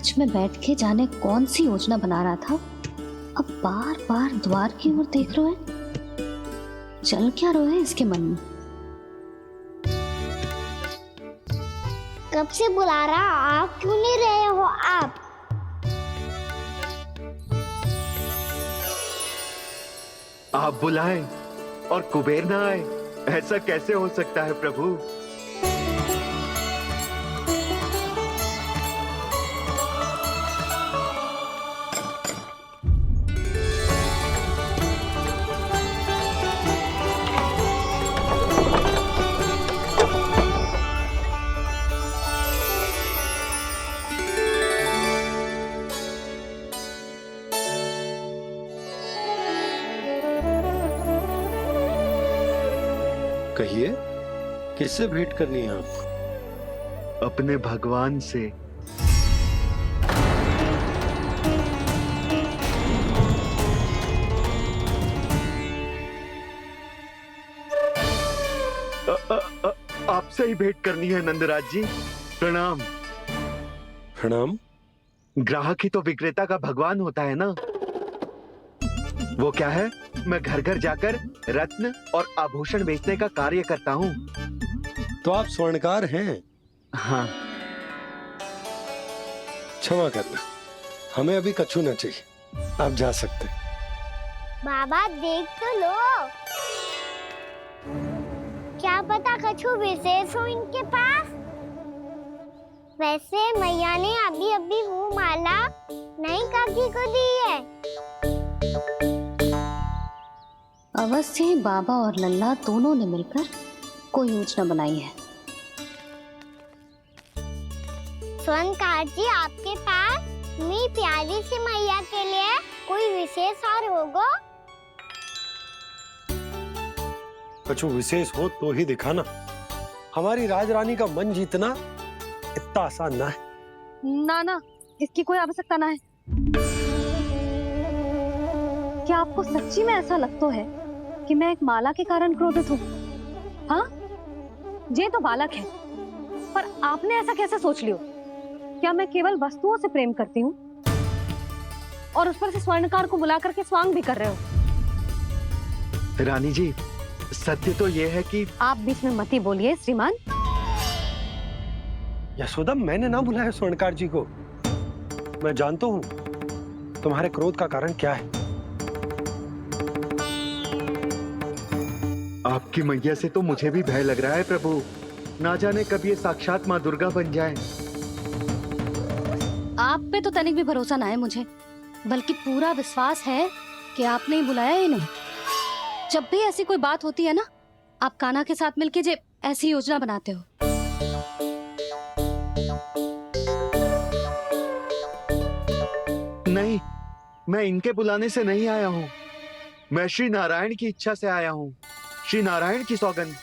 कक्ष में बैठ के जाने कौन सी योजना बना रहा था, अब बार बार द्वार की ओर देख रहे हैं। चल क्या रहे हैं इसके मन में? कब से बुला रहा, आप क्यों नहीं रहे हो? आप बुलाएं और कुबेर ना आए, ऐसा कैसे हो सकता है प्रभु? कहिए, किससे भेंट करनी है आपको? अपने भगवान से। आपसे ही भेंट करनी है नंदराज जी। प्रणाम। प्रणाम। ग्राहक ही तो विक्रेता का भगवान होता है ना। वो क्या है, मैं घर घर जाकर रत्न और आभूषण बेचने का कार्य करता हूँ। तो आप स्वर्णकार हैं? हाँ। क्षमा करना, हमें अभी कछु न चाहिए, आप जा सकते हैं। बाबा देख तो लो, क्या पता कछु विशेष हो इनके पास। वैसे मैया ने अभी अभी वो माला नई काकी को दी है। अवश्य ही बाबा और लल्ला दोनों ने मिलकर कोई योजना बनाई है। स्वर्णकार जी, आपके पास मेरी प्यारी सी मैया के लिए कोई विशेष और होगा? कछु विशेष हो तो ही दिखाना। हमारी राजरानी का मन जीतना इतना आसान ना है। ना, इसकी कोई आवश्यकता ना है। क्या आपको सच्ची में ऐसा लगता है कि मैं एक माला के कारण क्रोधित हूँ? हाँ, ये तो बालक है, पर आपने ऐसा कैसे सोच लियो? क्या मैं केवल वस्तुओं से प्रेम करती हूँ और उस पर से स्वर्णकार को बुला करके स्वांग भी कर रहे हो? रानी जी, सत्य तो ये है कि आप बीच में मत ही बोलिए श्रीमान। यशोदा, मैंने ना बुलाया स्वर्णकार जी को। मैं जानता हूँ तुम्हारे क्रोध का कारण क्या है। आपकी मैया से तो मुझे भी भय लग रहा है प्रभु। ना जाने कब ये साक्षात माँ दुर्गा बन जाए। आप पे तो तनिक भी भरोसा ना है मुझे, बल्कि पूरा विश्वास है कि आपने ही बुलाया इन्हें। जब भी ऐसी कोई बात होती है ना, आप कान्हा के साथ मिलके जे ऐसी योजना बनाते हो। नहीं, मैं इनके बुलाने से नहीं आया हूँ। मैं श्री नारायण की इच्छा से आया हूँ। श्री नारायण की सौगंध।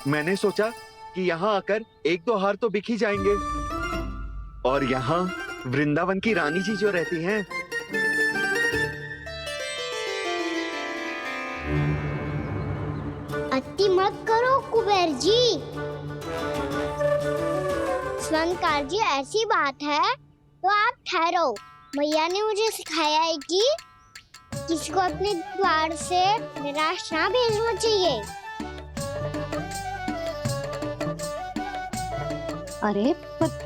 मैंने सोचा कि यहाँ आकर एक दो हार तो बिक ही जाएंगे। और यहाँ वृंदावन की रानी जी जो रहती हैं, अति मत करो कुबेर जी। स्वर्णकार जी, ऐसी बात है तो आप ठहरो। मैया ने मुझे सिखाया है कि किसी को अपने द्वार से निराश ना भेजना चाहिए। अरे पर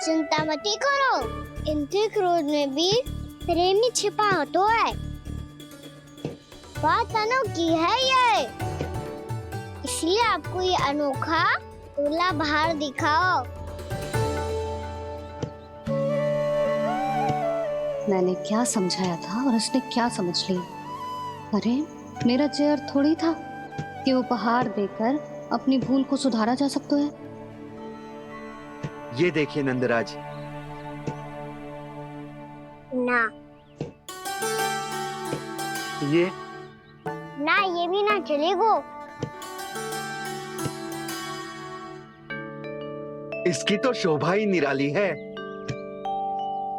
चिंता मत करो, इनके क्रोध में भी प्रेम ही छिपा तो है। बात अनोखी है ये, इसलिए आपको ये अनोखा दूल्हा बाहर दिखाओ। मैंने क्या समझाया था और उसने क्या समझ लिया? अरे मेरा चेयर थोड़ी था कि उपहार देकर अपनी भूल को सुधारा जा सकता है। ये देखिए नंदराज। ना ये ना, ये भी ना चलेगो। इसकी तो शोभा ही निराली है।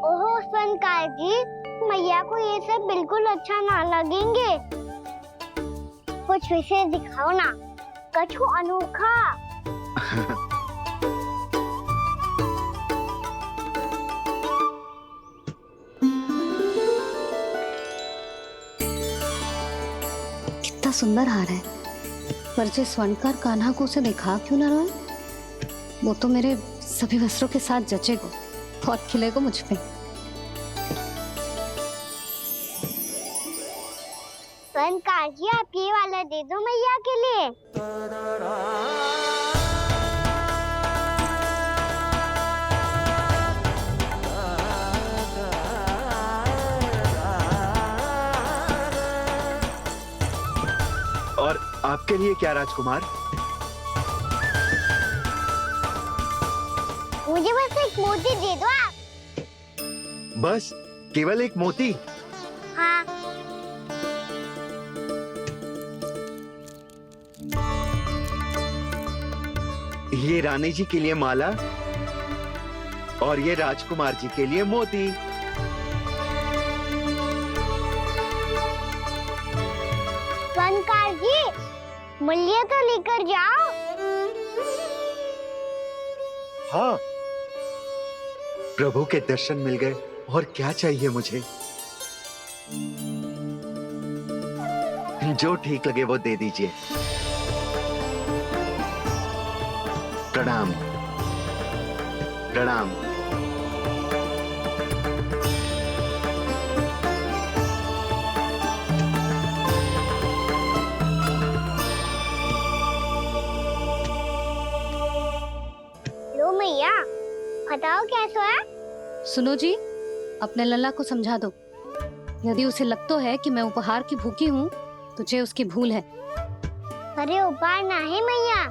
ओहो स्वर्णकार जी, मैया को ये सब बिल्कुल अच्छा ना लगेंगे। कुछ विशेष दिखाओ ना, कछु अनोखा। कितना सुंदर हार है, पर जो स्वर्णकार कान्हा को उसे दिखा क्यों ना रहा है? वो तो मेरे सभी वस्त्रों के साथ जचेगा और खिलेगा मुझ पे। स्वर्णकार जी, आप ये वाला दे दो मैया के लिए। और आपके लिए क्या राजकुमार? मुझे बस एक मोती दे दो आप। बस केवल एक मोती? हाँ। ये रानी जी के लिए माला और ये राजकुमार जी के लिए मोती। स्वर्णकार जी, मूल्य तो लेकर जाओ। हाँ, प्रभु के दर्शन मिल गए और क्या चाहिए मुझे? जो ठीक लगे वो दे दीजिए। प्रणाम प्रणाम। लो मैया, बताओ कैसा है? सुनो जी, अपने लल्ला को समझा दो। यदि उसे लगता है कि मैं उपहार की भूखी हूँ, तो ये उसकी भूल है। अरे उपहार ना है मैया,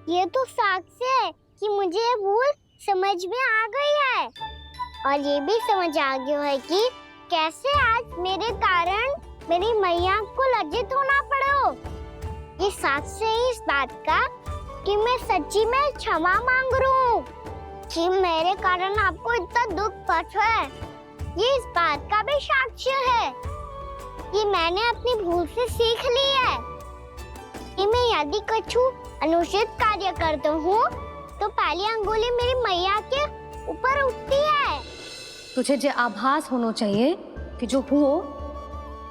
ये तो साक्ष्य है कि मुझे ये भूल समझ में आ गई है, और ये भी समझ आ गया है कि कैसे आज मेरे कारण मेरी मैया को लज्जित होना पड़ो। ये साक्ष्य है इस बात का कि मैं सच्ची में क्षमा मांग रहा हूँ कि मेरे कारण आपको इतना दुख पहुंचा है। ये इस बात का भी साक्ष्य है कि मैंने अपनी भूल से सीख ली है कि मैं यदि कछु अनुचित कार्य करता हूँ तो पहली अंगुली मेरी मैया के ऊपर उठती है। तुझे जो आभास होना चाहिए कि जो हुआ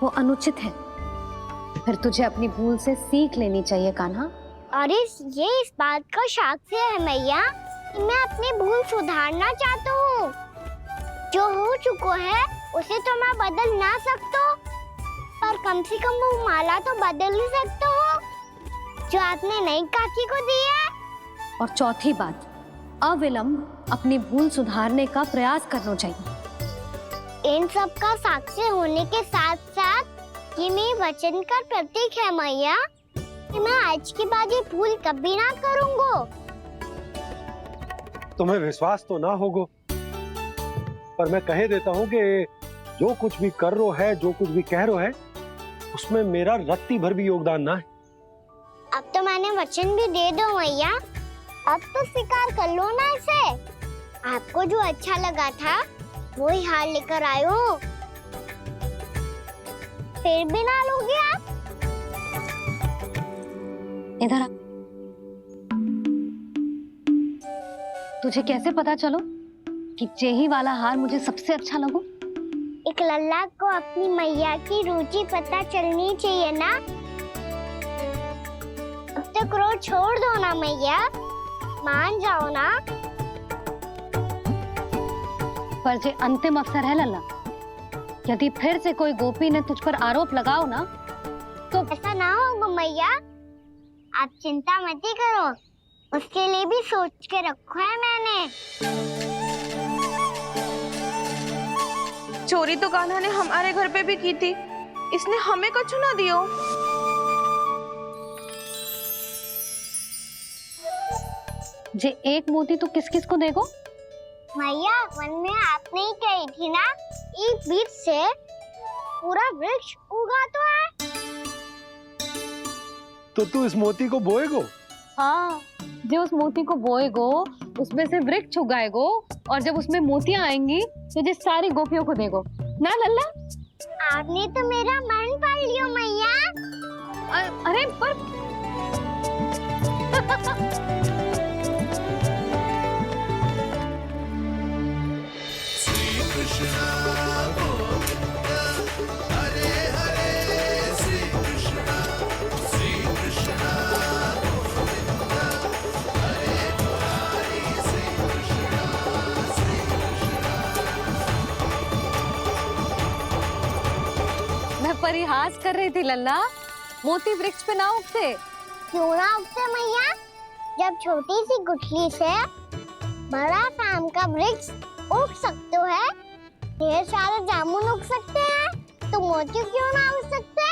वो अनुचित है, फिर तुझे अपनी भूल से सीख लेनी चाहिए कान्हा। और ये इस बात का साक्ष्य है मैया कि मैं अपनी भूल सुधारना चाहता हूँ। जो हो चुका है उसे तो मैं बदल ना सकता, पर कम से कम वो माला तो बदल ही सकता हूँ जो आपने नई काकी को दी है। और चौथी बात, अविलंब अपनी भूल सुधारने का प्रयास करना चाहिए। इन सब का साक्षी होने के साथ साथ ये मेरे वचन का प्रतीक है मैया कि मैं आज के बाद ये भूल कभी ना करूँगा। तुम्हें विश्वास तो ना होगा, पर मैं कह देता हूँ कि जो कुछ भी कर रो है, जो कुछ भी कह रो है, उसमें मेरा रत्ती भर भी योगदान ना है। अब तो मैंने वचन भी दे दो मैया, अब तो स्वीकार कर लो ना इसे। आपको जो अच्छा लगा था वही हार लेकर आयो, फिर भी ना लोगे आप? इधर आ। तुझे कैसे पता चलो कि जेही वाला हार मुझे सबसे अच्छा लगो? एक लल्ला को अपनी मैया की रुचि पता चलनी चाहिए ना। अब तक क्रोध छोड़ दो ना मैया, मान जाओ ना। पर जे अंतिम अवसर है लल्ला, यदि फिर से कोई गोपी ने तुझ पर आरोप लगाओ ना तो ऐसा ना होगा मैया, आप चिंता मत ही करो, उसके लिए भी सोच के रखा है मैंने। चोरी तो कान्हा ने हमारे घर पे भी की थी, इसने हमें कछु ना दियो। जे एक मोती तो किस किस को देगो? मैया, मन में आपने ही कही थी ना, एक बीज से पूरा वृक्ष उगा तो है। तो तू इस मोती को बोएगो? हाँ, जो उस मोती को बोएगो उसमें से वृक्ष उगाएगो, और जब उसमें मोतियां आएंगी तो जिस सारी गोपियों को देगो। ना लल्ला। आपने तो मेरा मन पढ़ लियो मैया। अरे पर मैं परिहास कर रही थी लल्ला, मोती वृक्ष पे ना उगते। क्यों ना उगते मैया? जब छोटी सी गुठली से बड़ा आम का वृक्ष उग सकते है, ढेर सारे जामुन उग सकते हैं, तो मोती क्यों ना उग सकते?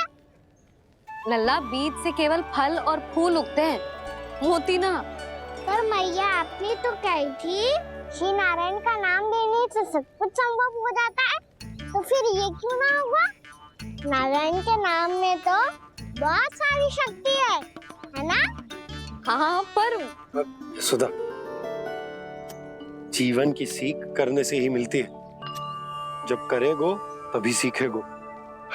लल्ला, बीज से केवल फल और फूल उगते हैं, मोती ना। पर मैया आपने तो कही थी श्री नारायण का नाम लेने से सब कुछ संभव हो जाता है, तो फिर ये क्यों ना होगा? नारायण के नाम में तो बहुत सारी शक्ति है ना? हाँ, पर सुधा, जीवन की सीख करने से ही मिलती है। जब करेगो तभी सीखेगो।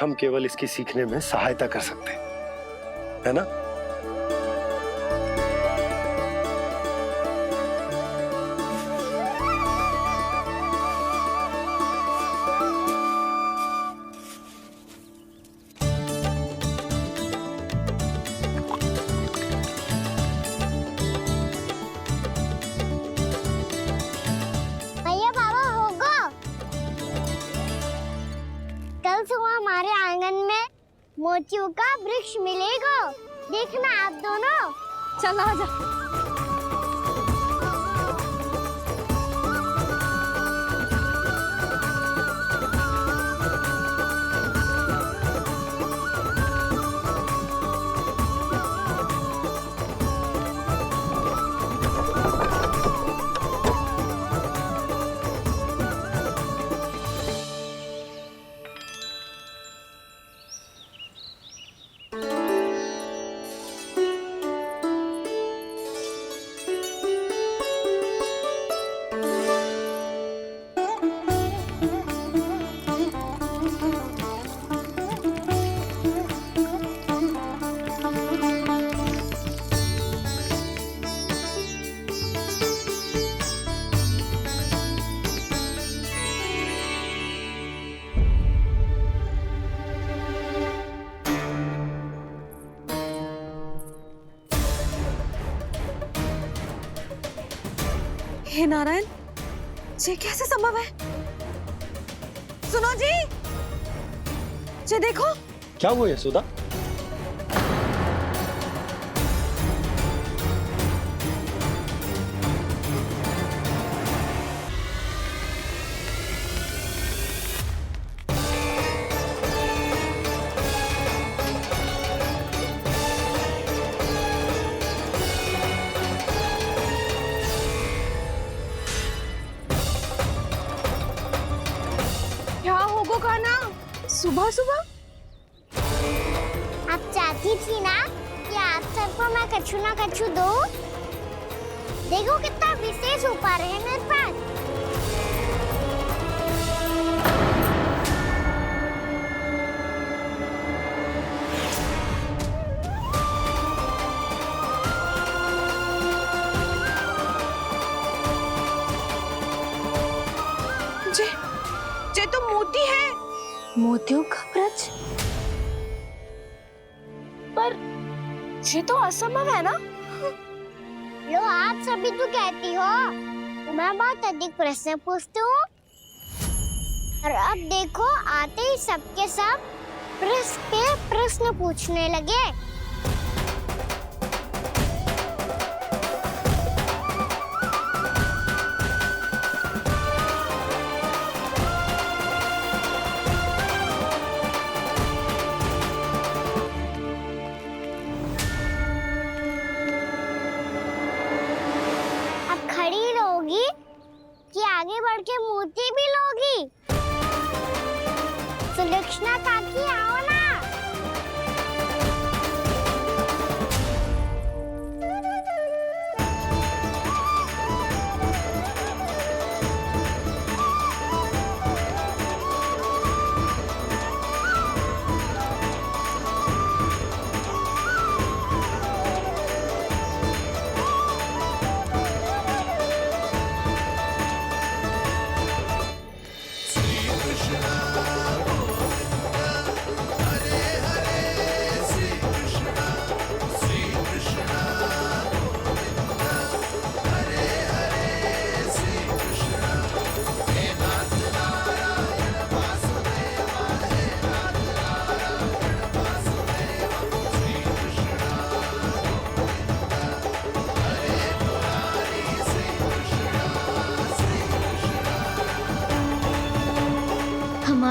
हम केवल इसकी सीखने में सहायता कर सकते हैं, है ना? भैया बाबा होगो, कल सुबह हमारे आंगन में मोतियों का वृक्ष मिलेगा। देखना आप दोनों। चल आ जा। हे नारायण, ये कैसे संभव है? सुनो जी, ये देखो। क्या हुआ यशोदा? क्या होगो खाना सुबह सुबह? आप चाहती थी ना कि आप सबको मैं कछु ना कछु दूं? देखो कितना विशेष उपहार है मेरे पास। जे तो मोती है। मोतियों का वृक्ष? पर ये तो असंभव है ना? लो, आप सभी तो कहती हो मैं बहुत अधिक प्रश्न पूछती हूँ, और अब देखो आते ही सबके सब प्रश्न पे प्रश्न पूछने लगे। खड़ी रहोगी कि आगे बढ़ के मोती भी लोगी? सुलक्षणा काकी आओ ना।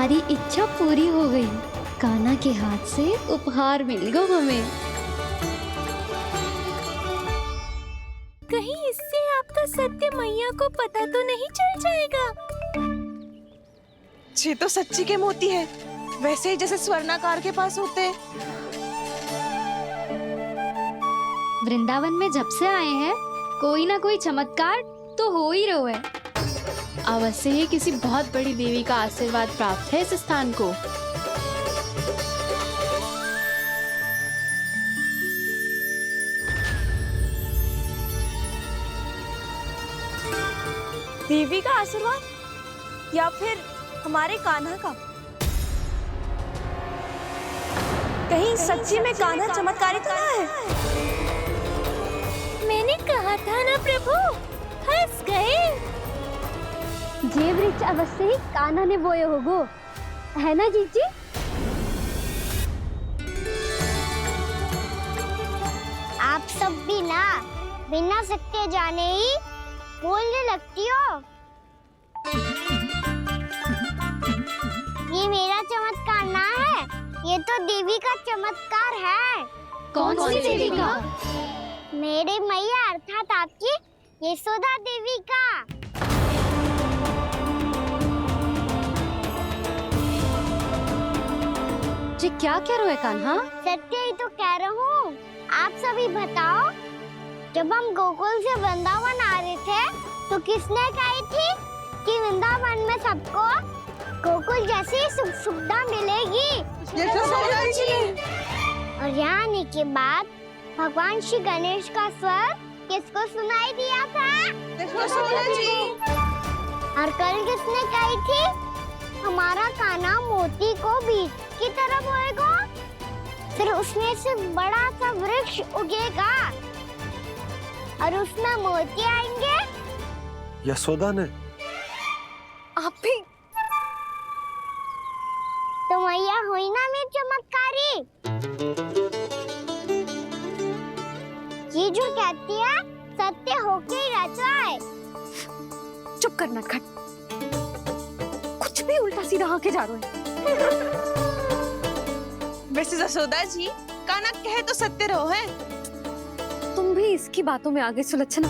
हमारी इच्छा पूरी हो गई। कान्हा के हाथ से उपहार मिल गया हमें। कहीं इससे आपका सत्य मैया को पता तो नहीं चल जाएगा? ये तो सच्ची के मोती है, वैसे ही जैसे स्वर्णाकार के पास होते हैं। वृंदावन में जब से आए हैं कोई ना कोई चमत्कार तो हो ही रहा है। अवश्य ही किसी बहुत बड़ी देवी का आशीर्वाद प्राप्त है इस स्थान को। देवी का आशीर्वाद या फिर हमारे कान्हा का? कहीं सच्ची में कान्हा चमत्कारी तो ना है? मैंने कहा था ना प्रभु, हंस गए। ये वृक्ष अवश्य ही कान्हा ने बोए होगो, है ना जीजी? आप सब भी ना बिना सत्य जाने ही बोलने लगती हो। ये मेरा चमत्कार ना है, ये तो देवी का चमत्कार है। कौन सी देवी का? मेरे मैया अर्थात आपकी यशोदा देवी का। जी क्या कह रहे हो कान्हा? सत्य ही तो कह रहा हूँ। आप सभी बताओ, जब हम गोकुल से वृंदावन आ रहे थे तो किसने कही थी कि वृंदावन में सबको गोकुल जैसी सुख सुविधा मिलेगी? यशोदा जी। और यहाँ आने के बाद भगवान श्री गणेश का स्वर किसको सुनाई दिया था? यशोदा जी। और कल किसने कही थी हमारा कान्हा मोती को बीज की तरह बोएगा, फिर उसमें से बड़ा सा वृक्ष उगेगा और उसमें मोती आएंगे? यशोदा ने। आप भी? तो मैया हुई ना मेरी चमत्कारी। ये जो कहती है सत्य होके ही रहता है। चुप करना खट, कुछ भी उल्टा सीधा आके जा रहे हैं। वैसे यशोदा जी, कान्हा कहे तो सत्य रहो है। तुम भी इसकी बातों में आगे सुलझना।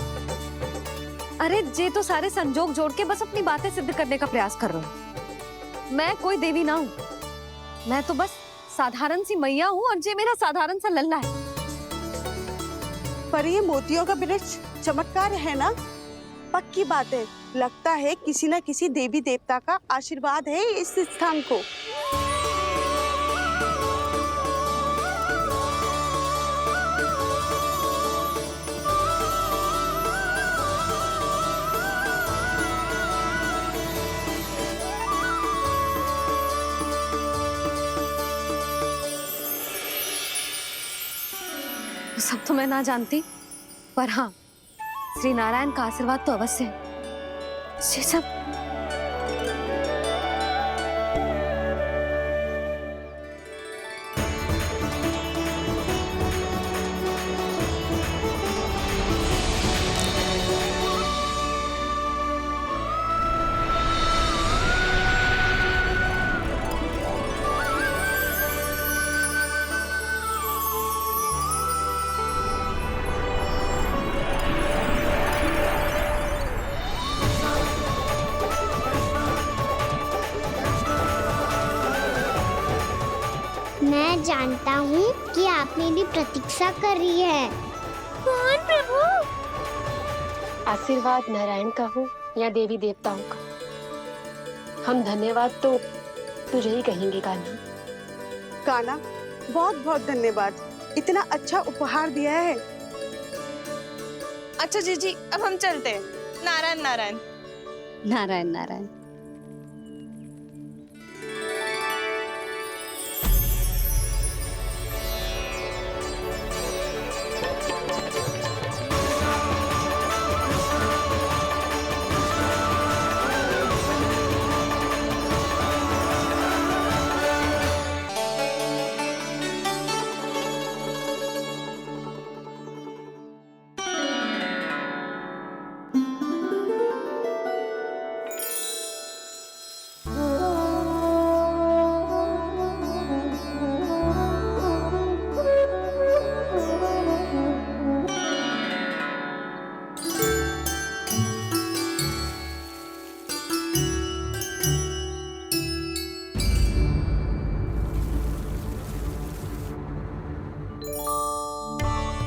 अरे जे तो सारे संजोग जोड़ के बस अपनी बातें सिद्ध करने का प्रयास कर रहे हो। मैं कोई देवी ना हूँ, मैं तो बस साधारण सी मैया हूँ और जे मेरा साधारण सा लल्ला है। पर ये मोतियों का वृक्ष चमत्कार है ना? पक्की बात है, लगता है किसी न किसी देवी देवता का आशीर्वाद है इस स्थान को। सब तो मैं ना जानती, पर हाँ, श्री नारायण का आशीर्वाद तो अवश्य है। ये सब मैं जानता हूँ कि आप मेरी प्रतीक्षा कर रही है। कौन प्रभु? आशीर्वाद नारायण का हो या देवी देवताओं का, हम धन्यवाद तो तुझे ही कहेंगे कान्हा। कान्हा, बहुत बहुत धन्यवाद, इतना अच्छा उपहार दिया है। अच्छा जीजी, अब हम चलते हैं। नारायण नारायण। नारायण नारायण।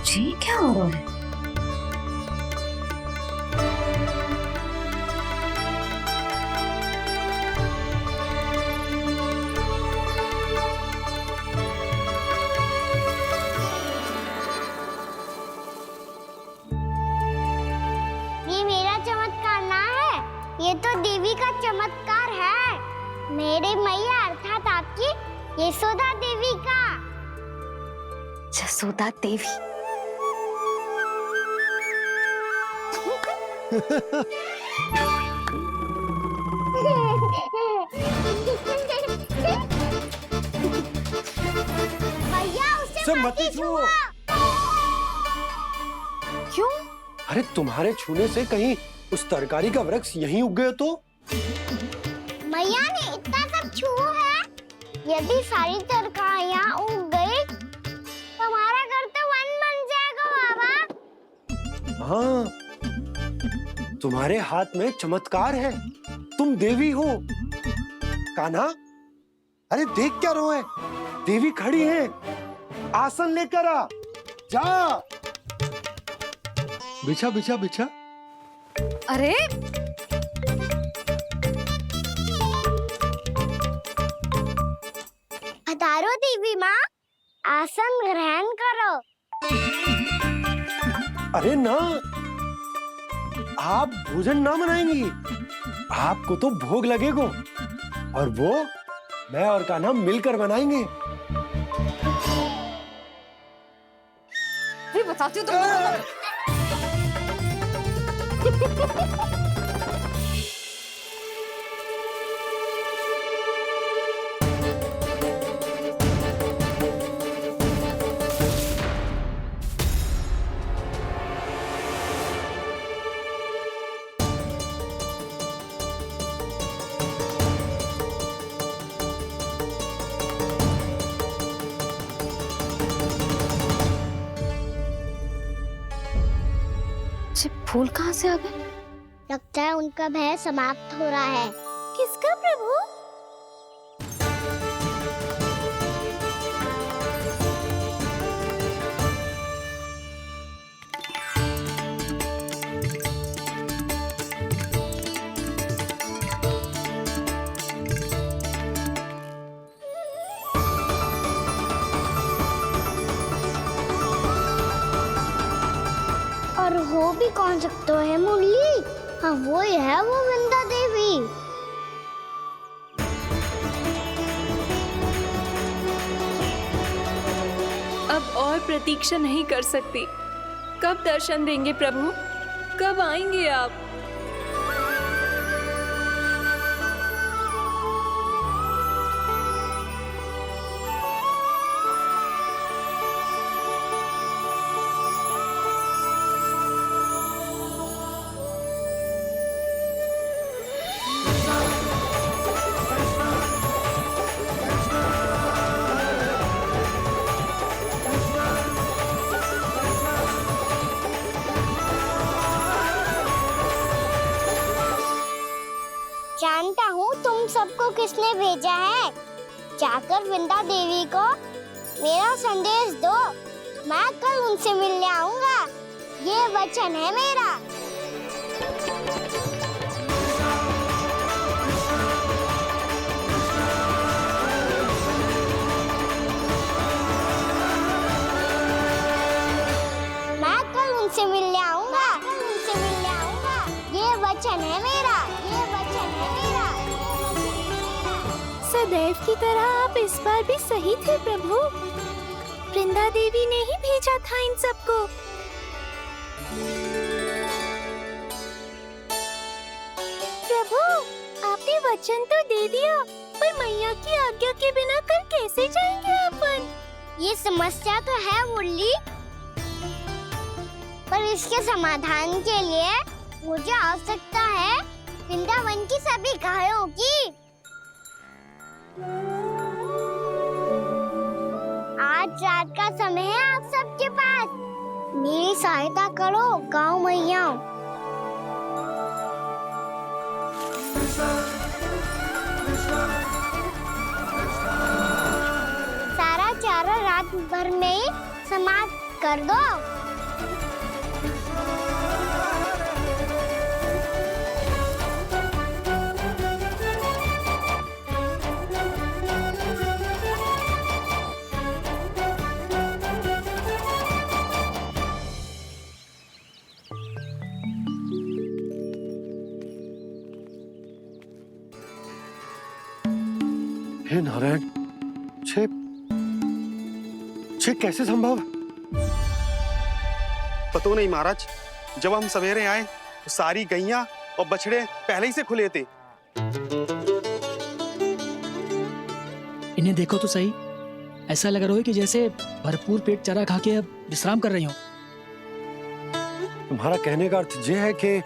जी क्या हो रहा है? ये मेरा चमत्कार ना है, ये तो देवी का चमत्कार है। मेरे मैया अर्थात आपकी यशोदा देवी का। जसोदा देवी। भैया उसे सब मत मत छुओ। क्यों? अरे तुम्हारे छूने से कहीं उस तरकारी का वृक्ष यहीं उग गए तो? मैया ने इतना सब छुआ है, यदि सारी तरकारियां उग गई तो हमारा घर तो वन बन जाएगा बाबा। हाँ, तुम्हारे हाथ में चमत्कार है, तुम देवी हो। कान्हा, अरे देख क्या रहो है, देवी खड़ी है, आसन लेकर आ, जा। बिछा बिछा बिछा। अरे पधारो देवी माँ, आसन ग्रहण करो। अरे ना, आप भोजन ना बनाएंगी, आपको तो भोग लगेगा और वो मैं और कान्हा मिलकर बनाएंगे। फिर बताती हूँ तुमको। फूल कहाँ से आ गए? लगता है उनका भय समाप्त हो रहा है। किसका प्रभु? और हो भी कौन सकता है मुरली? हाँ वो ही है, वो वृंदा देवी। अब और प्रतीक्षा नहीं कर सकती। कब दर्शन देंगे प्रभु? कब आएंगे आप? जानता हूँ तुम सबको किसने भेजा है। जाकर वृंदा देवी को मेरा संदेश दो, मैं कल उनसे मिलने आऊंगा, ये वचन है मेरा। मैं कल उनसे मिलने आऊंगा, ये वचन है मेरा, ये वचन है मेरा। सदैव की तरह आप इस बार भी सही थे प्रभु। वृंदा देवी ने ही भेजा था इन सबको। प्रभु, आपने वचन तो दे दिया, पर मैया की आज्ञा के बिना कल कैसे जाएंगे अपन? ये समस्या तो है मुरली, पर इसके समाधान के लिए मुझे आवश्यकता है वृंदावन की सभी गायों की। आज रात का समय है आप सबके पास, मेरी सहायता करो गाँव मैया। सारा चारा रात भर में ही समाप्त कर दो। हे नारायण, छे कैसे संभव? पता नहीं महाराज, जब हम सवेरे आए तो सारी गैया और बछड़े पहले ही से खुले थे। इन्हें देखो तो सही, ऐसा लग रहा है कि जैसे भरपूर पेट चारा खा के अब विश्राम कर रही हो। तुम्हारा कहने का अर्थ ये है कि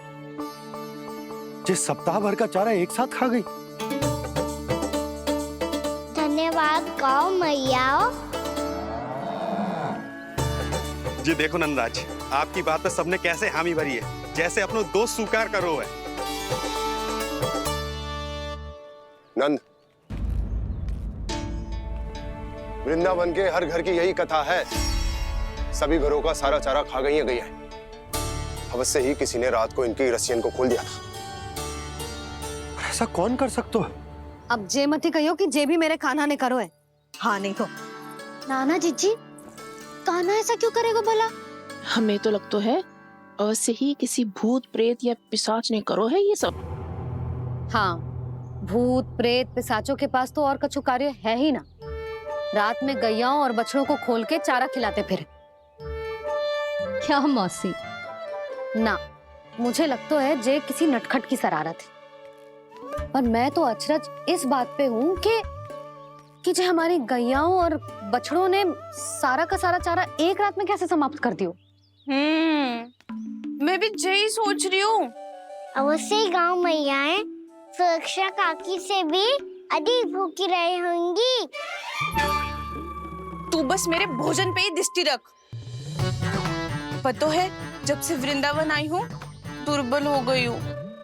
जिस सप्ताह भर का चारा एक साथ खा गई। धन्यवाद गाओ मैया। जी देखो नंदराज, आपकी बात पे सबने कैसे हामी भरी है, जैसे अपनो दोस्त स्वीकार करो है। नंद, वृंदावन के हर घर की यही कथा है। सभी घरों का सारा चारा खा गई है। अवश्य ही किसी ने रात को इनकी रस्सियन को खोल दिया था। ऐसा कौन कर सकता है? अब जे मत ही कहियो कि जे भी मेरे कान्हा ने करो है। हाँ नहीं तो नाना जीजी, कान्हा ऐसा क्यों करेगा भला? हमें तो लगता है अवश्य ही किसी भूत प्रेत या पिशाच ने करो है ये सब। हाँ, भूत प्रेत पिशाचों के पास तो और कछु कार्य है ही ना। रात में गैयाओं और बछड़ों को खोल के चारा खिलाते फिर। क्या मौसी? ना, मुझे लगता है जे किसी नटखट की शरारत है। और मैं तो अचरज इस बात पे हूँ कि जो हमारी गैयाओं और बछड़ों ने सारा का सारा चारा एक रात में कैसे समाप्त कर दियो। मैं भी यही सोच रही हूँ। अवश्य ही गाँव मैयाएं सुरक्षा काकी से भी अधिक भूखी रही होंगी। तू बस मेरे भोजन पे ही दृष्टि रख। पता है, जब से वृंदावन आई हूँ दुर्बल हो गई हूँ।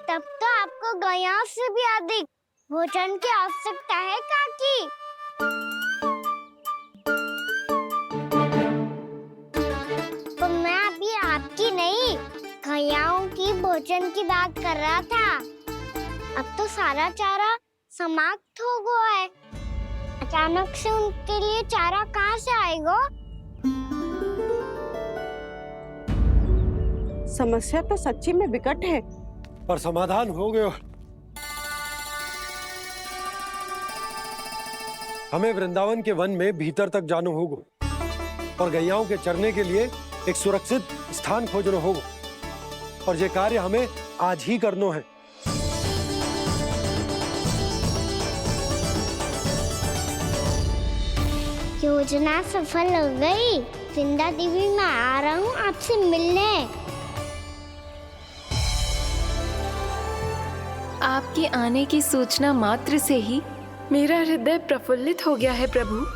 तब तो आपको गैयाओं से भी अधिक भोजन की आवश्यकता है काकी। तो मैं अभी आपकी नहीं, गैयाओं की भोजन की बात कर रहा था। अब तो सारा चारा समाप्त हो गया है। अचानक से उनके लिए चारा कहाँ से आएगा? समस्या तो सच्ची में विकट है, पर समाधान हो गया। हमें वृंदावन के वन में भीतर तक जाना होगा और गैयाओं के चरने के लिए एक सुरक्षित स्थान खोजना होगा। और ये कार्य हमें आज ही करना है। योजना सफल हो गई। वृंदा देवी, मैं आ रहा हूँ आपसे मिलने। आपके आने की सूचना मात्र से ही मेरा हृदय प्रफुल्लित हो गया है प्रभु।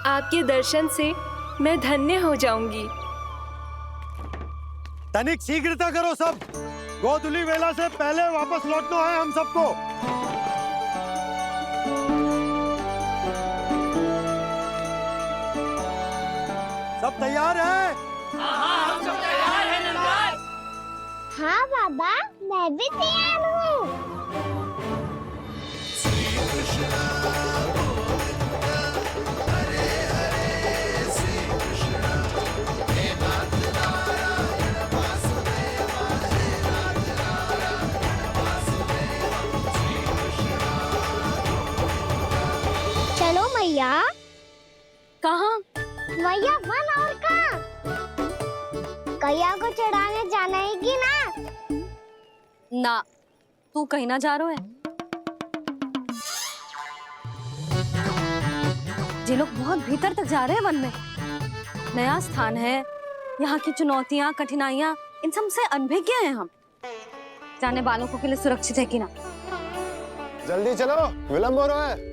आपके दर्शन से मैं धन्य हो जाऊंगी। तनिक शीघ्रता करो सब, गोधुली वेला से पहले वापस लौटना है हम सबको। सब तैयार है? हाँ, हम सब तैयार हैं नंदराज। हाँ बाबा, मैं भी तैयार हूँ। चलो मैया। कहाँ? मैया वन और कहाँ? गैया को चढ़ाने जाना है कि ना? ना, तू कहीं ना जा रहा है। जे लोग बहुत भीतर तक जा रहे हैं वन में, नया स्थान है, यहाँ की चुनौतियाँ कठिनाइयाँ इन सब से अनभिज्ञ हैं हम। जाने वालों के लिए सुरक्षित है कि ना? जल्दी चलो, विलंब हो रहा है।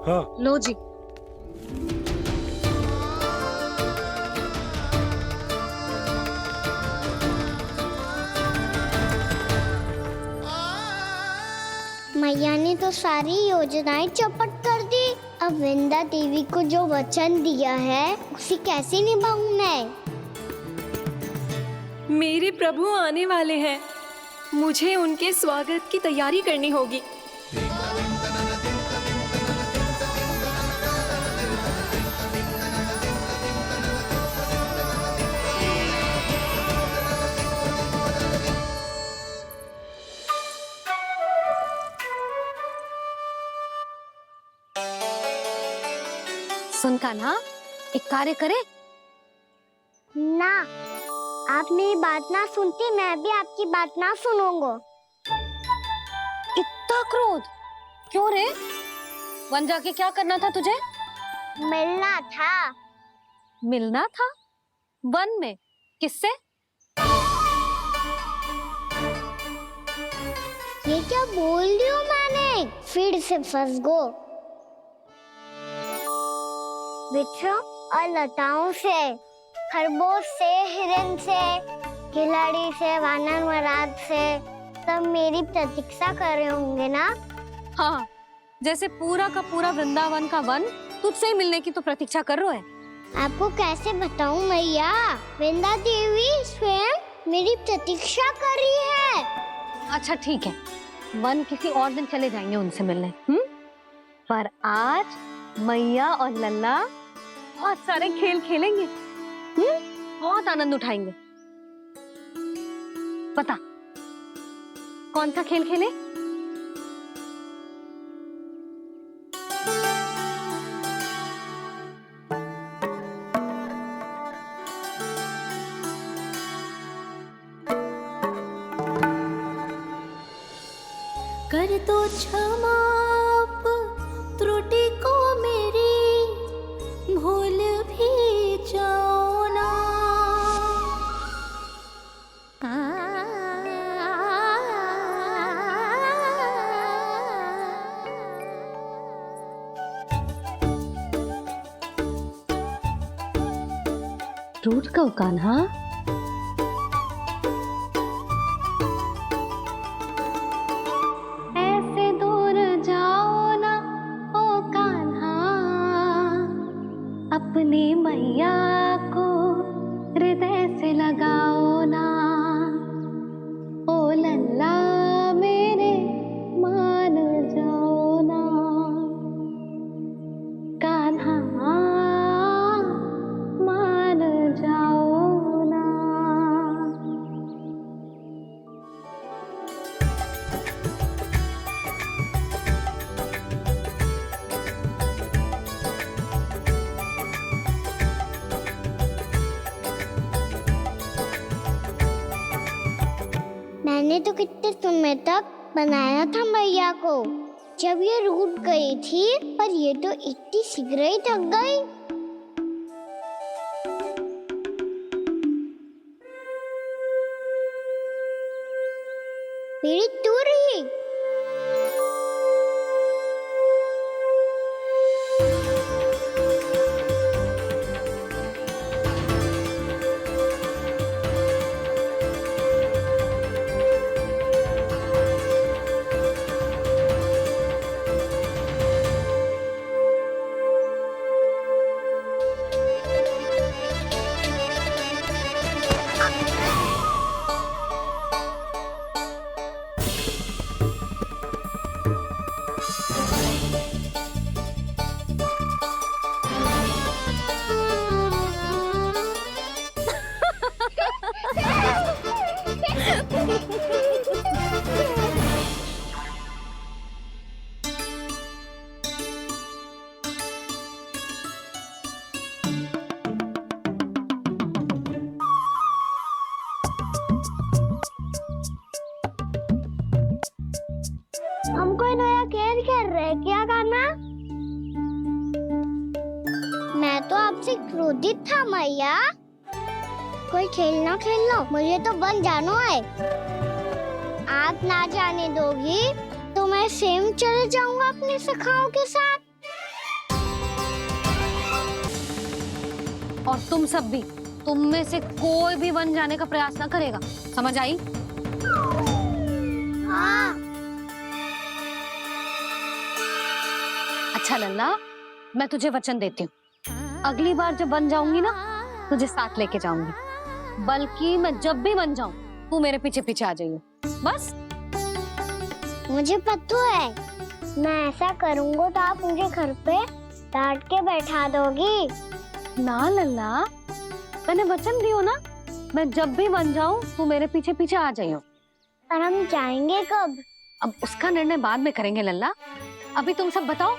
हाँ। लो जी। मैया ने तो सारी योजनाएं चौपट कर दी। अब वृंदा देवी को जो वचन दिया है उसे कैसे निभाऊं मैं? मेरे प्रभु आने वाले हैं, मुझे उनके स्वागत की तैयारी करनी होगी। सुन कान्हा, एक कार्य करे। ना, आप मेरी बात ना सुनती, मैं भी आपकी बात ना सुनूंगा। इतना क्रोध क्यों रे? वन जाके क्या करना था तुझे? मिलना था। मिलना था? वन में? किससे? ये क्या बोल रही हूँ मैंने? फिर से फंस गो। वृक्षों और लताओं से, खरगोश से, हिरन से, खिलाड़ी से, वानर महाराज से, सब मेरी प्रतीक्षा कर रहे होंगे ना? हाँ, जैसे पूरा का पूरा वृंदावन का वन तुझसे ही मिलने की तो प्रतीक्षा कर रहा है। आपको कैसे बताऊं मैया? वृंदा देवी स्वयं मेरी प्रतीक्षा कर रही है। अच्छा ठीक है, वन किसी और दिन चले जाएंगे उनसे मिलने। पर आज मैया और लल्ला बहुत सारे खेल खेलेंगे। बहुत आनंद उठाएंगे। पता कौन सा खेल खेले? कर दो क्षमा त्रुटि को मेरी, भूल भी जाओ ना। रूठ कब कान्हा? ऐसे दूर जाओ ना ओ कान्हा, अपनी मैया को हृदय से लगाओ ना। ओ लल्ला मेरे मान जाओ ना, कान्हा मान जाओ ना। मैंने तो कितने समय तक बनाया था मैया को, जब ये रूठ गई थी, पर ये तो इतनी शीघ्र ही थक गई। मेरी दूर ही। हम कोई नया खेल खेल रहे क्या करना? मैं तो आपसे क्रोधित था मैया। कोई खेलना खेल लो, मुझे तो बन जाना है। आप ना जाने दोगी तो मैं स्वयं चले जाऊंगा अपने सखाओं के साथ। और तुम सब भी, तुम में से कोई भी वन जाने का प्रयास ना करेगा, समझ आई? हाँ। अच्छा लल्ला, मैं तुझे वचन देती हूँ, अगली बार जब बन जाऊंगी ना, तुझे साथ लेके जाऊंगी। बल्कि मैं जब भी बन जाऊं, तू मेरे पीछे पीछे आ जाइए, बस। मुझे पता है, मैं ऐसा करूंगा तो आप मुझे घर पे डांट के बैठा दोगी। ना लल्ला, मैंने वचन दियो ना, मैं जब भी बन जाऊं, तू मेरे पीछे पीछे आ जाइयो। और हम जाएंगे कब? अब उसका निर्णय बाद में करेंगे लल्ला। अभी तुम सब बताओ,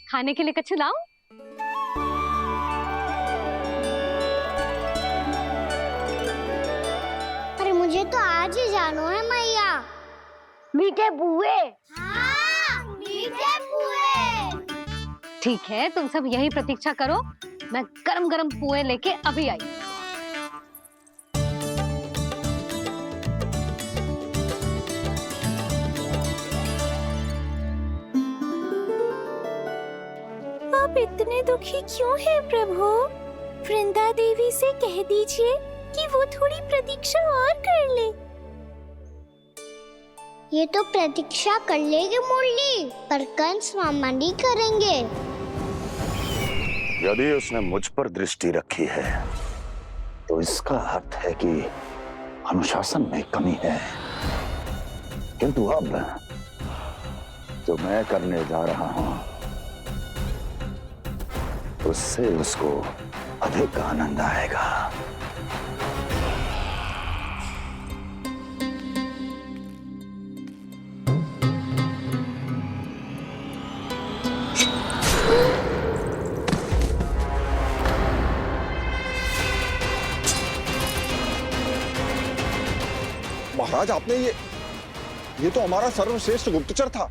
खाने के लिए कुछ लाऊं? तो आज ही जानो है मैया। मीठे बुए। हाँ, मीठे बुए। ठीक है, तुम सब यही प्रतीक्षा करो, मैं गरम गरम पुए लेके अभी आई। आप इतने दुखी क्यों हैं प्रभु? वृंदा देवी से कह दीजिए कि वो थोड़ी प्रतीक्षा और कर ले। ये तो प्रतीक्षा कर लेगी मुरली, पर कंस मामा नहीं करेंगे। यदि उसने मुझ पर दृष्टि रखी है तो इसका अर्थ है कि अनुशासन में कमी है। किंतु अब जो मैं करने जा रहा हूं उससे उसको अधिक आनंद आएगा। महाराज, आपने ये तो हमारा सर्वश्रेष्ठ गुप्तचर था।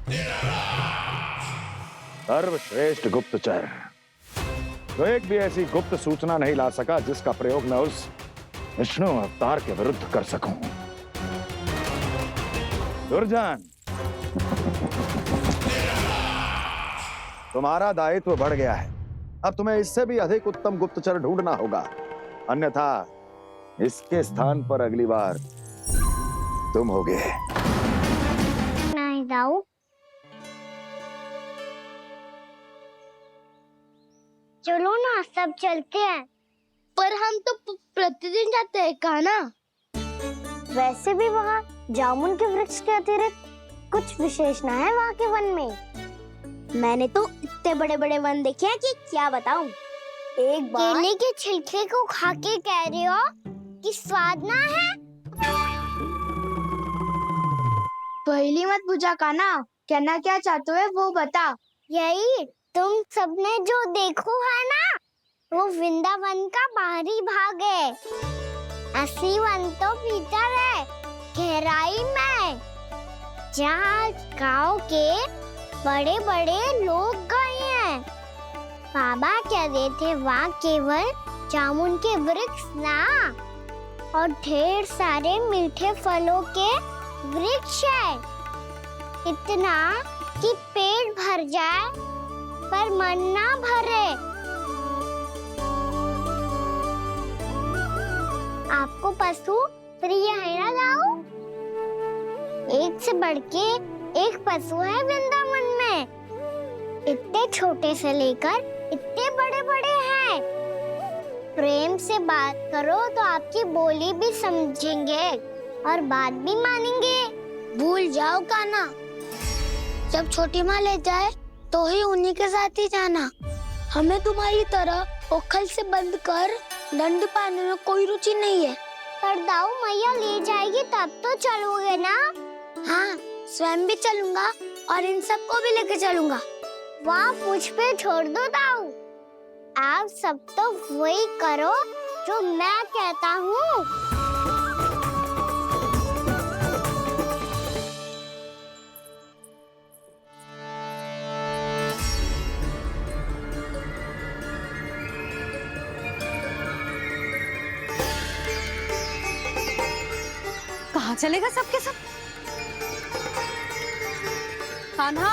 सर्वश्रेष्ठ गुप्तचर तो एक भी ऐसी गुप्त सूचना नहीं ला सका जिसका प्रयोग मैं उस विष्णु अवतार के विरुद्ध कर सकूं। दुर्जन, तुम्हारा दायित्व बढ़ गया है। अब तुम्हें इससे भी अधिक उत्तम गुप्तचर ढूंढना होगा, अन्यथा इसके स्थान पर अगली बार तुम होगे। नहीं दाऊ, चलो ना सब चलते हैं। पर हम तो प्रतिदिन जाते हैं कान्हा। वैसे भी वहाँ जामुन के वृक्ष के अतिरिक्त कुछ विशेष ना है वहाँ के वन में। मैंने तो इतने बड़े बड़े वन देखे हैं कि क्या बताऊं। एक बार केले के छिलके को खा के कह रहे हो कि स्वाद ना है। पहली मत बुझा कान्हा, कहना क्या चाहते हो वो बता। यही तुम सबने जो देखो है ना, वो वृंदावन का बाहरी भाग है। असली वन तो भीतर है, गहराई में, जहाँ गांव के बड़े बड़े लोग गए हैं। बाबा कह रहे थे वहाँ केवल जामुन के वृक्ष ना, और ढेर सारे मीठे फलों के वृक्ष है। इतना कि पेट भर जाए पर मन ना भरे। आपको पशु प्रिय है ना दाऊ? एक से बढ़ के एक पशु है वृंदावन में। इतने छोटे से लेकर इतने बड़े बड़े हैं। प्रेम से बात करो तो आपकी बोली भी समझेंगे और बात भी मानेंगे। भूल जाओ कान्हा, जब छोटी माँ ले जाए तो ही उन्हीं के साथ ही जाना। हमें तुम्हारी तरह ओखल से बंद कर दंड पाने में कोई रुचि नहीं है। पर दाऊ मैया ले जाएगी तब तो चलोगे ना? हाँ, स्वयं भी चलूंगा और इन सबको भी लेके चलूंगा। वाह, मुझ पे छोड़ दो दाऊ। आप सब तो वही करो जो मैं कहता हूँ। कहाँ चलेगा सबके सब? कान्हा,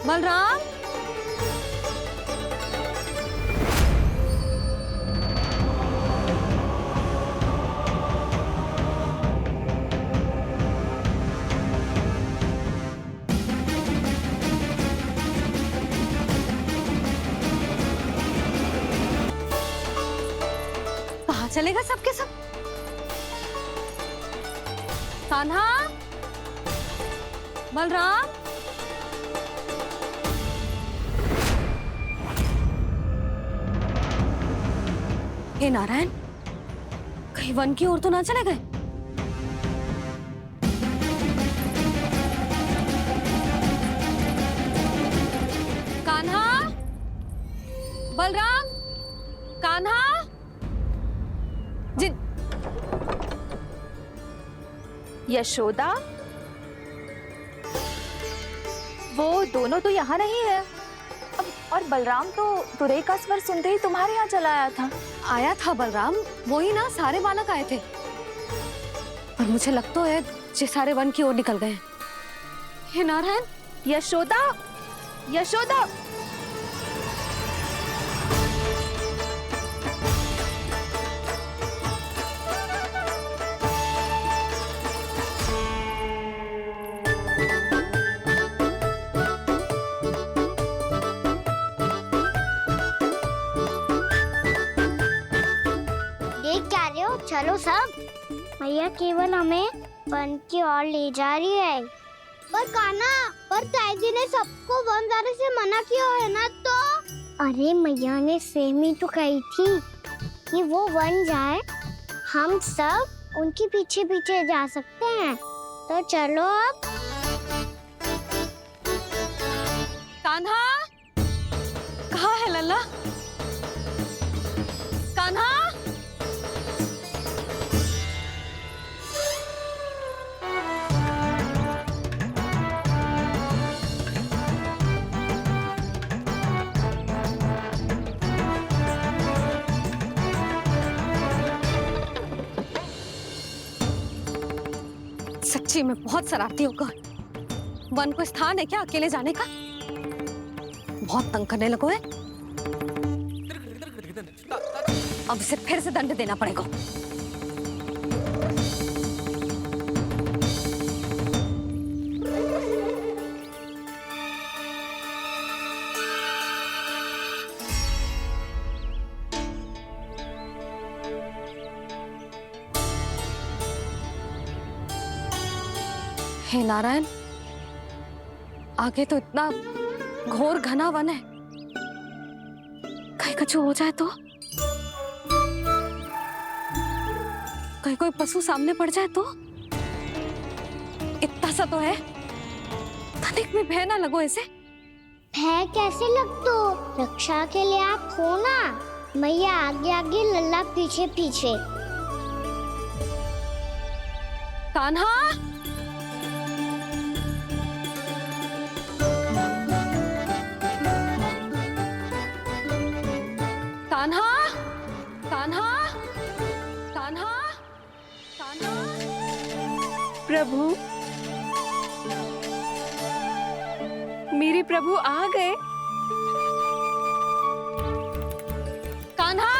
बलराम, कहाँ चलेगा सबके सब? कान्हा, बलराम, हे नारायण, कहीं वन की ओर तो ना चले गए? कान्हा, बलराम, कान्हा, यशोदा, वो दोनों तो यहाँ नहीं है। और बलराम तो तुरई का स्वर सुनते ही तुम्हारे यहाँ चला आया था। आया था बलराम, वही ना सारे बालक आए थे। पर मुझे लगता है ये सारे वन की ओर निकल गए। हे नारायण! यशोदा, यशोदा! देख क्या रहे हो? चलो सब। मैया केवल हमें वन की ओर ले जा रही है। पर कान्हा, पर ताईजी ने सबको वन जाने से मना किया है ना तो? अरे मैया ने सेम ही तो कही थी कि वो वन जाए, हम सब उनके पीछे पीछे जा सकते हैं। तो चलो अब। कान्हा, कहाँ है लल्ला? कान्हा! सच्ची में बहुत शरारती होगा। वन को स्थान है क्या अकेले जाने का? बहुत तंग करने लगो है। अब इसे फिर से दंड देना पड़ेगा। हे नारायण, आगे तो इतना घोर घना वन है, कहीं कुछ हो जाए तो? कहीं कोई पशु सामने पड़ जाए तो? इतना सा तो है, तनिक भी भय ना लगो इसे। भय कैसे लग तो? रक्षा के लिए आप हो ना। मैया आगे आगे, लल्ला पीछे पीछे। कान्हा! कान्हा! कान्हा! कान्हा! कान्हा! प्रभु, मेरे प्रभु आ गए। कान्हा!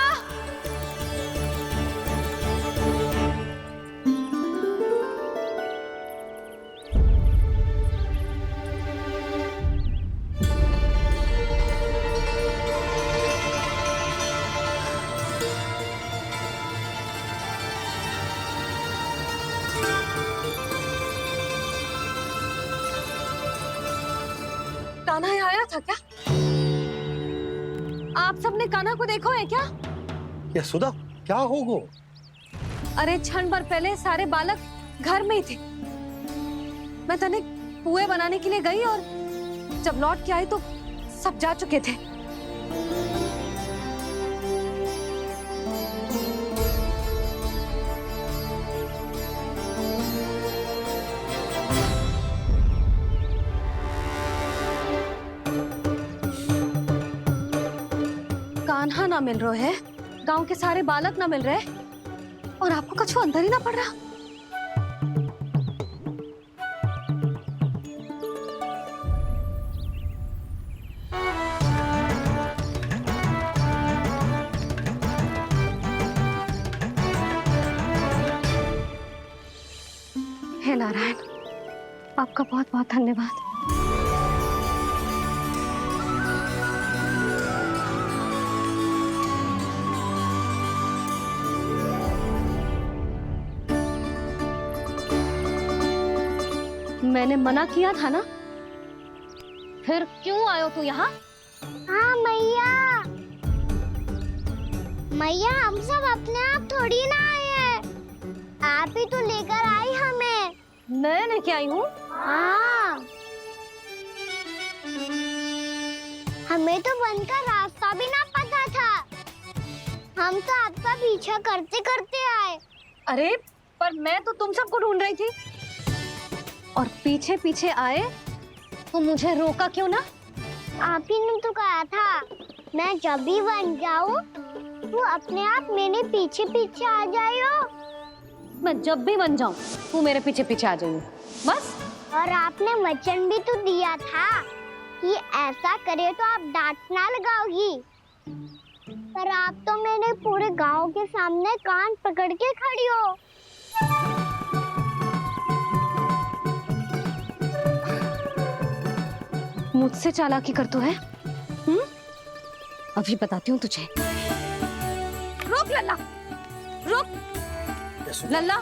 कान्हा यहाँ आया था क्या? आप सबने कान्हा को देखो है क्या? यशोदा, क्या हो गो? अरे क्षण भर पहले सारे बालक घर में ही थे। मैं तनिक पुए बनाने के लिए गई और जब लौट के आई तो सब जा चुके थे। कान्हा ना मिल रहा है, गांव के सारे बालक ना मिल रहे, और आपको कुछ अंदर ही ना पड़ रहा। हे नारायण, आपका बहुत बहुत धन्यवाद। मैंने मना किया था ना, फिर क्यों आयो तू यहाँ? हाँ मैया, मैया हम सब अपने आप थोड़ी ना आए हैं, आप ही तो लेकर आई हमें। मैं लेके आई हूँ? हाँ, हमें तो वन का रास्ता भी ना पता था, हम तो आपका पीछा करते करते आए। अरे पर मैं तो तुम सबको ढूंढ रही थी। और पीछे पीछे आए तो मुझे रोका क्यों ना? आप ही ने तो कहा था मैं जब भी बन जाऊं तू अपने आप मेरे पीछे पीछे आ जाइयो। मैं जब भी बन जाऊं तू मेरे पीछे पीछे आ जाइयो, बस। और आपने वचन भी तो दिया था कि ऐसा करे तो आप डांट ना लगाओगी, पर आप तो मेरे पूरे गांव के सामने कान पकड़ के खड़ी हो। मुझसे चालाकी करतू है? अभी बताती हूँ तुझे। रोक लल्ला, रोक लल्ला,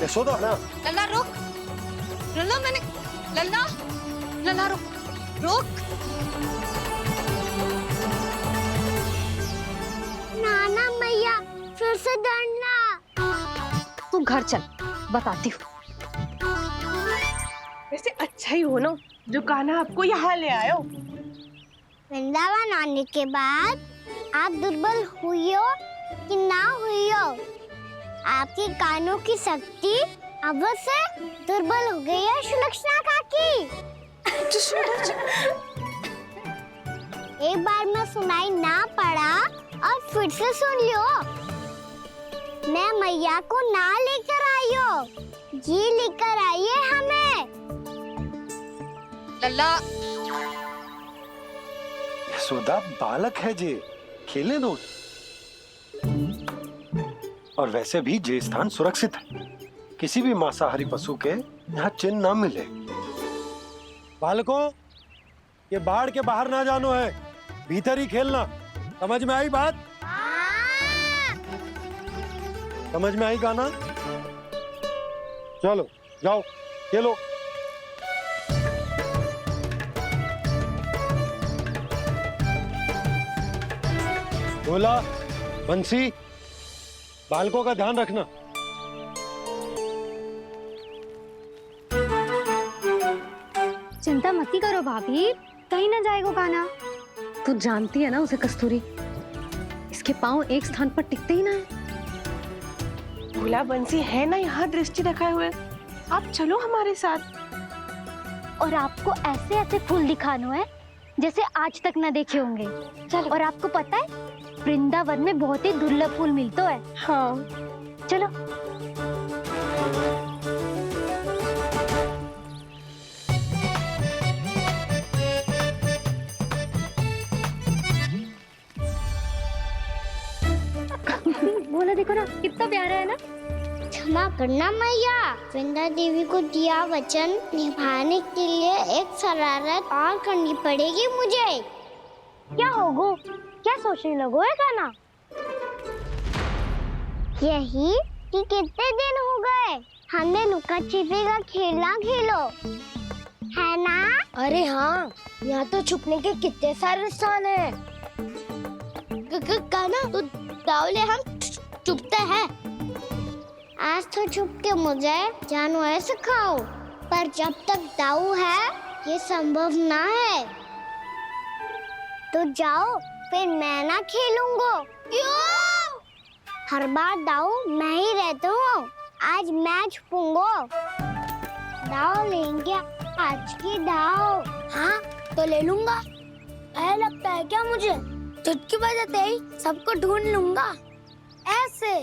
यशोदा ना। लल्ला रोक, लल्ला मैंने, लल्ला, लल्ला रोक, रोक। नाना मैया फिर से डरना। तू घर चल, बताती हूँ। वैसे अच्छा ही हो ना जो कान्हा आपको यहाँ ले आयो। वृंदावन आने के बाद आप दुर्बल हुई हो कि ना हुई हो, आपके कानों की शक्ति अब से दुर्बल हो गई है सुलक्षणा काकी। एक बार में सुनाई ना पड़ा और फिर से सुन लियो। मैं मैया को ना लेकर आई हो, जी लेकर आई है हमें। लल्ला, यशोदा बालक है जे, खेले दो। और वैसे भी जे स्थान सुरक्षित है, किसी भी मांसाहारी पशु के यहाँ चिन्ह ना मिले। बालकों, ये बाढ़ के बाहर ना जानो है, भीतर ही खेलना। समझ में आई बात? समझ में आई गाना? चलो जाओ खेलो। बोला बंसी, बालकों का ध्यान रखना। चिंता मत करो भाभी, कहीं ना जाएगा कान्हा। तू जानती है ना उसे कस्तूरी, इसके पांव एक स्थान पर टिकते ही ना है। भोला बंसी है ना यहाँ दृष्टि रखाए हुए, आप चलो हमारे साथ। और आपको ऐसे ऐसे फूल दिखानो है जैसे आज तक न देखे होंगे। चलो। और आपको पता है वृंदावन में बहुत ही दुर्लभ फूल मिलते हैं। हाँ चलो। बोला देखो ना कितना प्यारा है ना। क्षमा करना मैया, वृंदा देवी को दिया वचन निभाने के लिए एक शरारत और करनी पड़ेगी मुझे। क्या होगो? क्या सोचने लगो है कान्हा? यही कि कितने दिन हो गए हमने लुका छिपी का खेलना खेलो, है ना? अरे हाँ, यहाँ तो छुपने के कितने सारे स्थान है। कान्हा तो दावले हम छुपते हैं। आज तो छुप के मुझे जानवर सिखाओ, पर जब तक दाऊ है ये संभव ना है। तो जाओ, फिर मैं ना खेलूंगा। क्यों? हर बार दाऊ मैं ही रहता हूँ, आज मैं छुपूंगा। दाऊ लेंगे आज की दाऊ। हाँ तो ले लूंगा। ऐसा लगता है क्या मुझे? चुटकी बजाते ही सबको ढूंढ लूंगा ऐसे।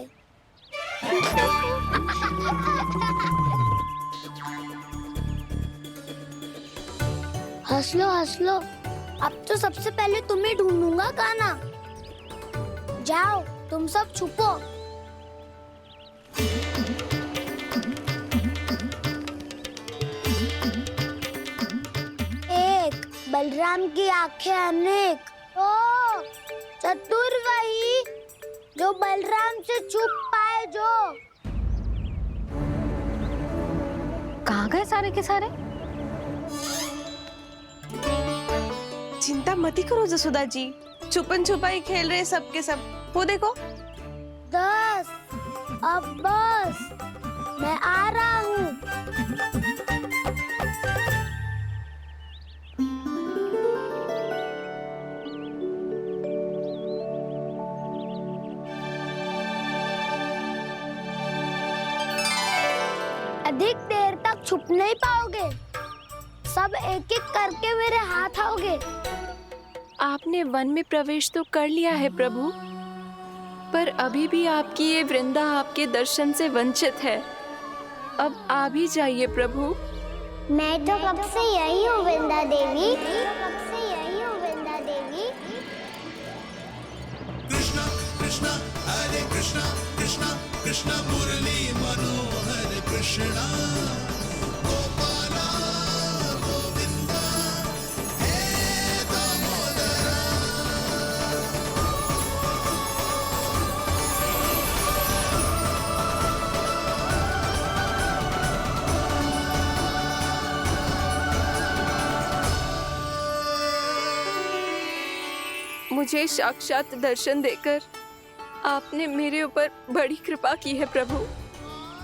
हंस लो, अब तो सबसे पहले तुम्हें ढूंढूंगा कान्हा। जाओ तुम सब छुपो। एक बलराम की आंखें अनेक। ओ चतुर वही जो बलराम से छुप पाए। जो कहाँ गए सारे के सारे? चिंता मत करो जसोदा जी, छुपन छुपाई खेल रहे सबके सब। वो देखो 10 अब बस, मैं आ रहा हूँ। अधिक देर तक छुप नहीं पाओगे। सब एक एक करके मेरे हाथ आओगे। आपने वन में प्रवेश तो कर लिया है प्रभु, पर अभी भी आपकी ये वृंदा आपके दर्शन से वंचित है। अब आ भी जाइए प्रभु। मैं तो कब से यही हूँ वृंदा देवी। कृष्णा कृष्णा हरे कृष्णा कृष्णा कृष्णा मुरली मनोहर कृष्णा गोपाला गोविंदा हे दामोदरा। मुझे साक्षात दर्शन देकर आपने मेरे ऊपर बड़ी कृपा की है प्रभु।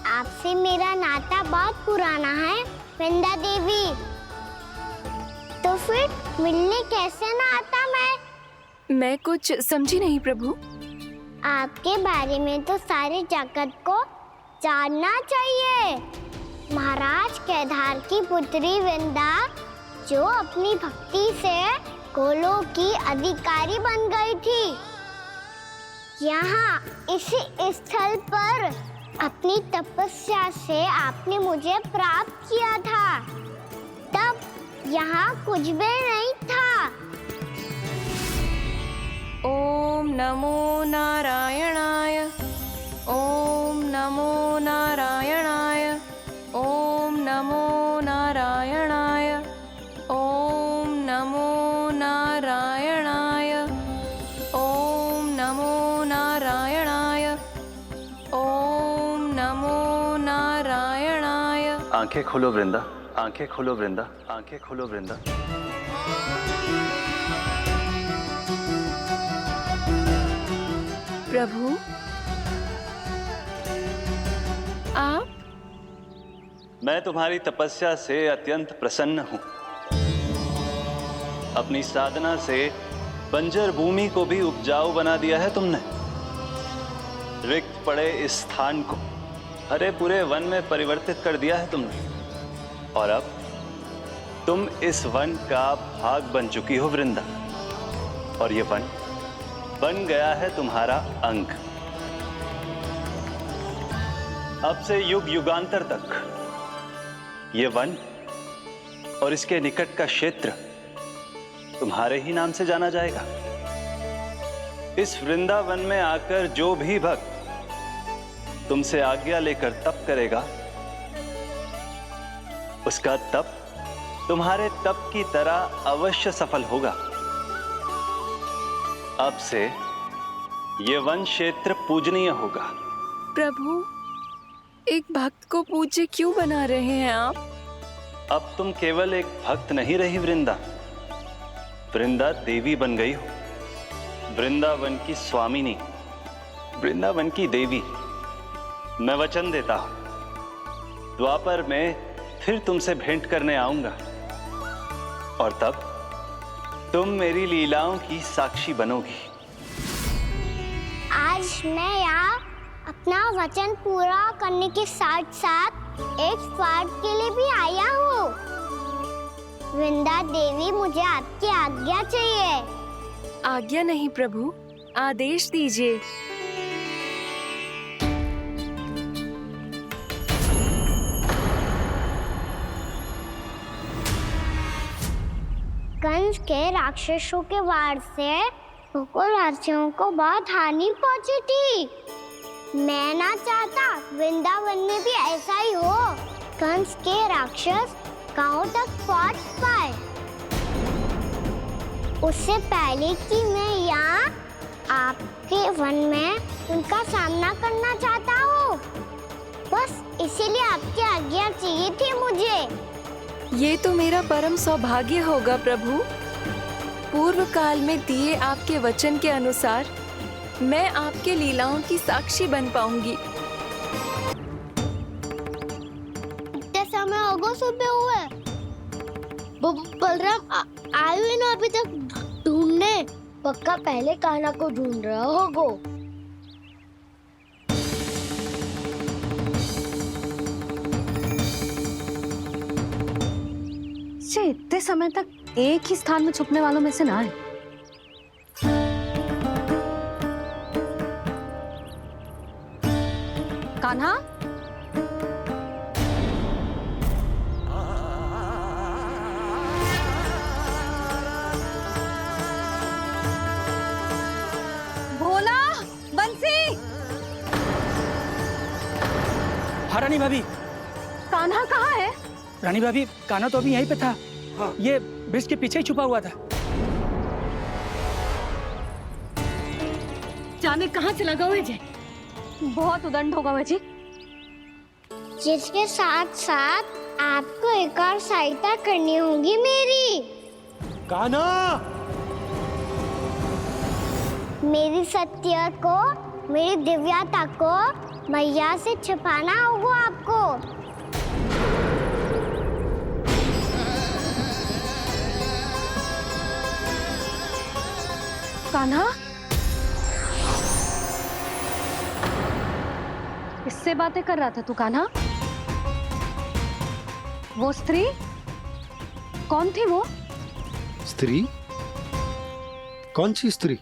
आपसे मेरा नाता बहुत पुराना है वृंदा देवी। तो फिर मिलने कैसे ना आता मैं कुछ समझी नहीं प्रभु। आपके बारे में तो सारे जगत को जानना चाहिए। महाराज केदार की पुत्री वृंदा जो अपनी भक्ति से गोलों की अधिकारी बन गई थी। यहाँ इसी स्थल पर अपनी तपस्या से आपने मुझे प्राप्त किया था। तब यहाँ कुछ भी नहीं था। ओम नमो नारायणाय, ओम नमो नारायणाय, ओम नमो नारायणाय, ओम नमो नारायणाय, ओम नमो नारायणाय, ओम नमो नारायणाय। आंखें खोलो वृंदा, आंखें खोलो वृंदा, आंखें खोलो वृंदा। प्रभु आप? मैं तुम्हारी तपस्या से अत्यंत प्रसन्न हूं। अपनी साधना से बंजर भूमि को भी उपजाऊ बना दिया है तुमने। रिक्त पड़े इस स्थान को हरे पूरे वन में परिवर्तित कर दिया है तुमने। और अब तुम इस वन का भाग बन चुकी हो वृंदा। और ये वन बन गया है तुम्हारा अंग। अब से युग युगांतर तक ये वन और इसके निकट का क्षेत्र तुम्हारे ही नाम से जाना जाएगा। इस वृंदावन में आकर जो भी भक्त तुमसे आज्ञा लेकर तप करेगा, उसका तप तुम्हारे तप की तरह अवश्य सफल होगा। अब से ये वन क्षेत्र पूजनीय होगा। प्रभु, एक भक्त को पूज्य क्यों बना रहे हैं आप? अब तुम केवल एक भक्त नहीं रही वृंदा, वृंदा देवी बन गई हो। वृंदावन की स्वामिनी, वृंदावन की देवी। मैं वचन देता हूं, द्वापर में फिर तुमसे भेंट करने आऊंगा और तब तुम मेरी लीलाओं की साक्षी बनोगी। आज मैं यहाँ अपना वचन पूरा करने के साथ साथ एक स्वार्थ के लिए भी आया हूँ। वृंदा देवी, मुझे आपकी आज्ञा चाहिए। आज्ञा नहीं प्रभु, आदेश दीजिए। कंस के राक्षसों के वार से गोकुलवासियों को बहुत हानि पहुंची थी। मैं ना चाहता वृंदावन में भी ऐसा ही हो। कंस के राक्षस गांव तक पहुंच पाए, उससे पहले कि मैं यहाँ आपके वन में उनका सामना करना चाहता हूँ। बस इसीलिए आपकी आज्ञा चाहिए थी मुझे। ये तो मेरा परम सौभाग्य होगा प्रभु। पूर्व काल में दिए आपके वचन के अनुसार मैं आपके लीलाओं की साक्षी बन पाऊंगी। इतने समय हो गए सुबह हुए। बलराम आयु ना अभी तक ढूंढने। पक्का पहले कान्हा को ढूंढ रहा होगा। बच्चे इतने समय तक एक ही स्थान में छुपने वालों में से ना है। कान्हा, भोला, बंसी। हाँ रानी भाभी। कान्हा कहाँ है? रानी भाभी, कान्हा तो अभी यहीं पे था। हाँ। ये ब्रिज के पीछे ही छुपा हुआ था। जाने कहाँ चला गया है? बहुत उदंड होगा वह जी। जिसके साथ साथ आपको एक और सहायता करनी होगी मेरी। कान्हा, मेरी सत्य को, मेरी दिव्यता को मैया से छिपाना होगा आपको। कान्हा, किससे बातें कर रहा था तू कान्हा? वो स्त्री कौन थी? वो स्त्री? कौन सी स्त्री?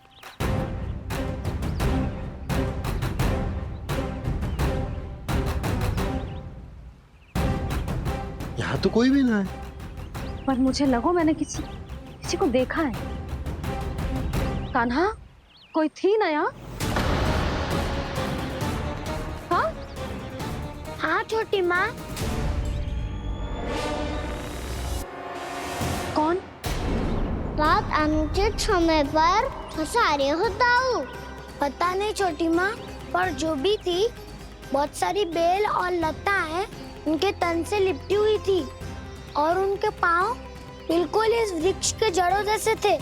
यहाँ तो कोई भी ना है। पर मुझे लगो मैंने किसी को देखा है। कान्हा, कोई थी ना यहाँ? हाँ? हाँ छोटी माँ। कौन? रात अनुचित समय पर फंसारे होता हूँ। पता नहीं छोटी माँ, पर जो भी थी बहुत सारी बेल और लताएं उनके तन से लिपटी हुई थी और उनके पाँव बिल्कुल इस वृक्ष के जड़ों जैसे थे।